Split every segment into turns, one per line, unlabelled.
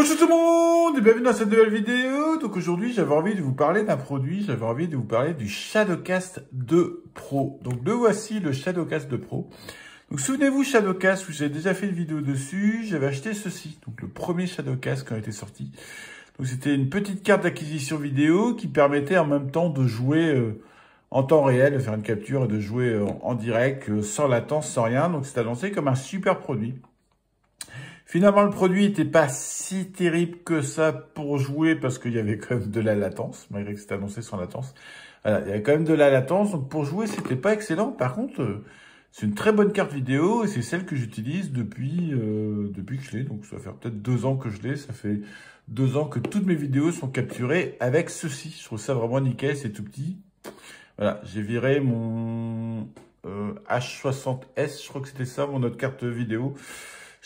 Bonjour tout le monde et bienvenue dans cette nouvelle vidéo. Donc aujourd'hui j'avais envie de vous parler d'un produit, j'avais envie de vous parler du Shadowcast 2 Pro. Donc le voici, le Shadowcast 2 Pro. Donc souvenez-vous Shadowcast, où j'ai déjà fait une vidéo dessus, j'avais acheté ceci, donc le premier Shadowcast qui a été sorti. Donc c'était une petite carte d'acquisition vidéo qui permettait en même temps de jouer en temps réel, de faire une capture et de jouer en direct, sans latence, sans rien. Donc c'est annoncé comme un super produit. Finalement, le produit n'était pas si terrible que ça pour jouer parce qu'il y avait quand même de la latence, malgré que c'était annoncé sans latence. Voilà, il y avait quand même de la latence, donc pour jouer, c'était pas excellent. Par contre, c'est une très bonne carte vidéo et c'est celle que j'utilise depuis que je l'ai. Donc ça fait peut-être 2 ans que je l'ai. Ça fait 2 ans que toutes mes vidéos sont capturées avec ceci. Je trouve ça vraiment nickel, c'est tout petit. Voilà, j'ai viré mon H60S, je crois que c'était ça, mon autre carte vidéo.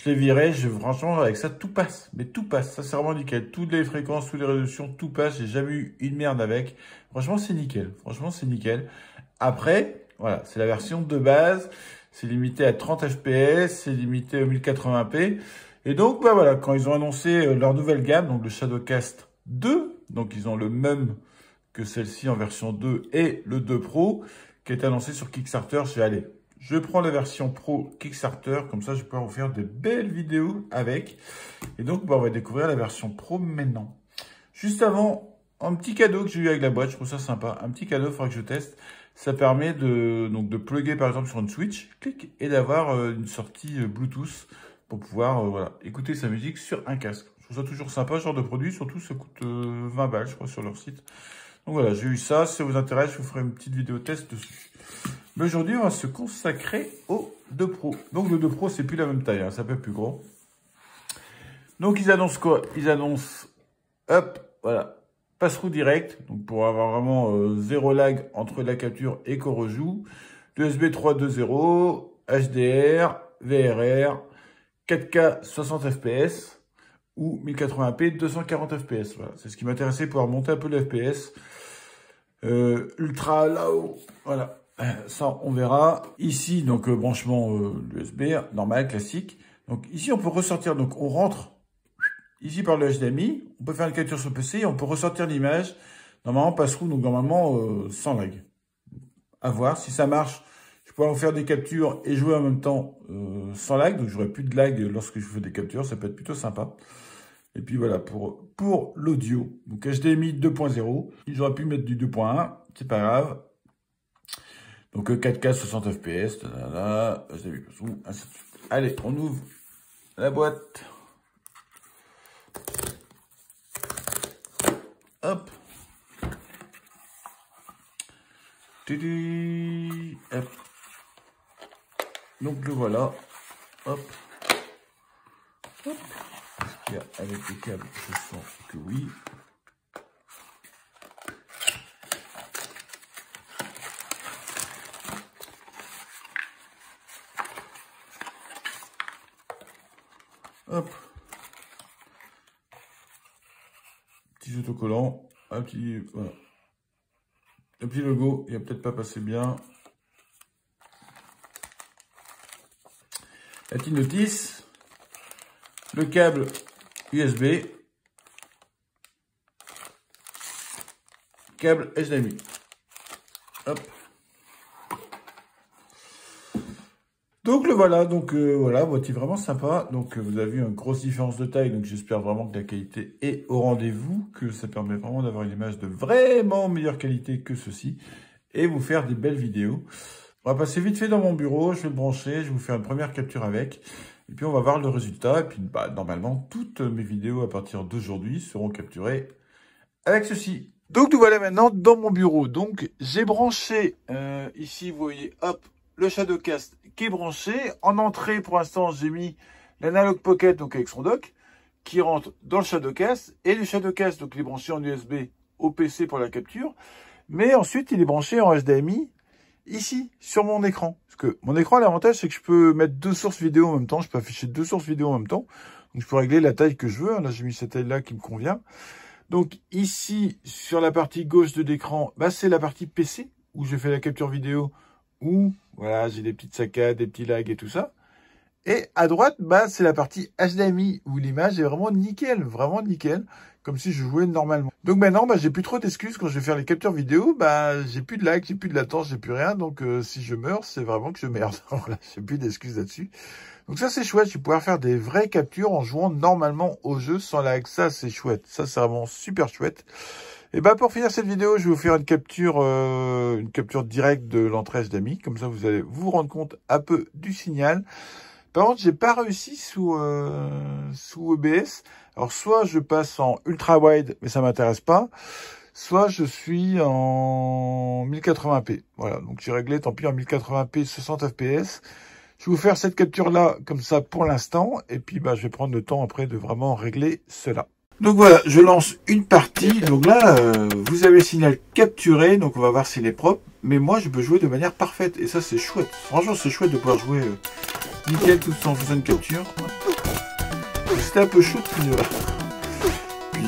Je l'ai viré, franchement, avec ça, tout passe. Mais tout passe, ça c'est vraiment nickel. Toutes les fréquences, toutes les résolutions, tout passe. J'ai jamais eu une merde avec. Franchement, c'est nickel. Franchement, c'est nickel. Après, voilà, c'est la version de base. C'est limité à 30 fps, c'est limité au 1080p. Et donc, bah voilà, quand ils ont annoncé leur nouvelle gamme, donc le Shadowcast 2, donc ils ont le même que celle-ci en version 2 et le 2 Pro, qui est annoncé sur Kickstarter, je prends la version Pro Kickstarter, comme ça je peux vous faire de belles vidéos avec. Et donc bah, on va découvrir la version Pro maintenant. Juste avant, un petit cadeau que j'ai eu avec la boîte, je trouve ça sympa. Un petit cadeau, il faudra que je teste. Ça permet de plugger par exemple sur une Switch, clic, et d'avoir une sortie Bluetooth pour pouvoir voilà, écouter sa musique sur un casque. Je trouve ça toujours sympa, ce genre de produit, surtout ça coûte 20 balles je crois sur leur site. Donc voilà, j'ai eu ça, si ça vous intéresse, je vous ferai une petite vidéo test dessus. Mais aujourd'hui, on va se consacrer au 2 Pro. Donc le 2 Pro, c'est plus la même taille, hein, c'est un peu plus gros. Donc ils annoncent quoi? Ils annoncent, hop, voilà, passe-through direct, donc pour avoir vraiment zéro lag entre la capture et qu'on rejoue. USB 3.2.0, HDR, VRR, 4K 60 fps ou 1080p 240 fps. Voilà, c'est ce qui m'intéressait, pouvoir monter un peu le FPS. Ultra là-haut, voilà. Ça, on verra. Ici, donc, branchement USB, normal, classique. Donc, ici, on peut ressortir. Donc, on rentre ici par le HDMI. On peut faire une capture sur PC. On peut ressortir l'image. Normalement, passe-through, donc normalement, sans lag. À voir. Si ça marche, je pourrais en faire des captures et jouer en même temps sans lag. Donc, j'aurai plus de lag lorsque je fais des captures. Ça peut être plutôt sympa. Et puis, voilà, pour l'audio. Donc, HDMI 2.0. J'aurais pu mettre du 2.1. C'est pas grave. Donc 4K 60 fps, allez, on ouvre la boîte. Hop. Hop. Donc le voilà. Hop. Hop. Est-ce qu'il y a avec les câbles? Je sens que oui. Hop. Petit autocollant, un petit, voilà. Un petit logo, il va peut-être pas passer bien. La petite notice. Le câble USB. Câble HDMI. Hop. Donc le voilà, voilà, boîtier vraiment sympa. Donc vous avez vu une grosse différence de taille, donc j'espère vraiment que la qualité est au rendez-vous, que ça permet vraiment d'avoir une image de vraiment meilleure qualité que ceci, et vous faire des belles vidéos. On va passer vite fait dans mon bureau, je vais le brancher, je vais vous faire une première capture avec, et puis on va voir le résultat, et puis bah, normalement toutes mes vidéos à partir d'aujourd'hui seront capturées avec ceci. Donc nous voilà maintenant dans mon bureau. Donc j'ai branché, ici vous voyez, hop, le Shadowcast qui est branché. En entrée, pour l'instant, j'ai mis l'Analog Pocket, donc avec son dock, qui rentre dans le Shadowcast. Et le Shadowcast, donc il est branché en USB au PC pour la capture. Mais ensuite, il est branché en HDMI ici, sur mon écran. Parce que mon écran, l'avantage, c'est que je peux mettre 2 sources vidéo en même temps. Je peux afficher 2 sources vidéo en même temps. Donc je peux régler la taille que je veux. Là, j'ai mis cette taille-là qui me convient. Donc ici, sur la partie gauche de l'écran, bah, c'est la partie PC, où je fais la capture vidéo, où voilà, j'ai des petites saccades, des petits lags et tout ça. Et à droite, bah, c'est la partie HDMI où l'image est vraiment nickel, comme si je jouais normalement. Donc maintenant, bah, j'ai plus trop d'excuses quand je vais faire les captures vidéo, bah, j'ai plus de lag, j'ai plus de latence, j'ai plus rien. Donc si je meurs, c'est vraiment que je merde. Voilà, j'ai plus d'excuses là-dessus. Donc ça, c'est chouette, je vais pouvoir faire des vraies captures en jouant normalement au jeu sans lag. Ça, c'est chouette. Ça, c'est vraiment super chouette. Et bah pour finir cette vidéo, je vais vous faire une capture directe de l'entrée HDMI. Comme ça, vous allez vous rendre compte un peu du signal. Par contre, j'ai pas réussi sous OBS. Alors, soit je passe en ultra wide, mais ça m'intéresse pas. Soit je suis en 1080p. Voilà. Donc, j'ai réglé, tant pis, en 1080p 60 fps. Je vais vous faire cette capture-là, comme ça, pour l'instant. Et puis, bah, je vais prendre le temps après de vraiment régler cela. Donc voilà, je lance une partie. Donc là, vous avez le signal capturé. Donc on va voir s'il est propre. Mais moi, je peux jouer de manière parfaite. Et ça, c'est chouette. Franchement, c'est chouette de pouvoir jouer nickel tout en faisant une capture. C'était un peu chaud depuis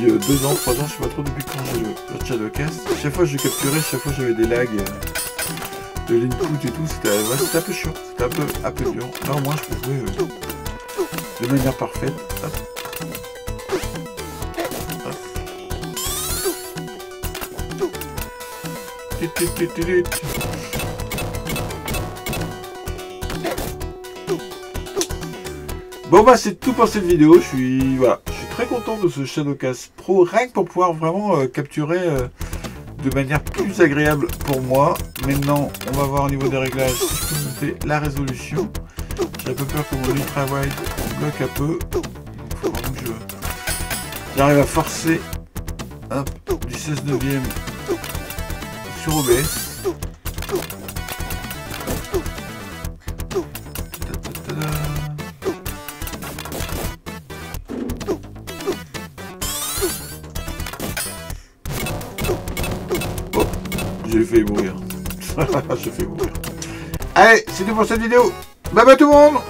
2 ans, 3 ans, je sais pas trop depuis quand j'ai le Shadowcast. Chaque fois que je capturais, chaque fois j'avais des lags de l'input et tout. C'était un peu chiant. C'était un peu dur. Là, au moins, je peux jouer de manière parfaite. Hop. Bon bah c'est tout pour cette vidéo, je suis très content de ce Shadowcast Pro, rien que pour pouvoir vraiment capturer de manière plus agréable pour moi. Maintenant on va voir au niveau des réglages si je peux monter la résolution. J'ai un peu peur que mon ultra wide bloque un peu. Il faut vraiment que j'arrive à forcer du 16/9 sur OBS. Oh, j'ai fait mourir. J'ai fait mourir. Allez, c'est tout pour cette vidéo. Bye bye tout le monde.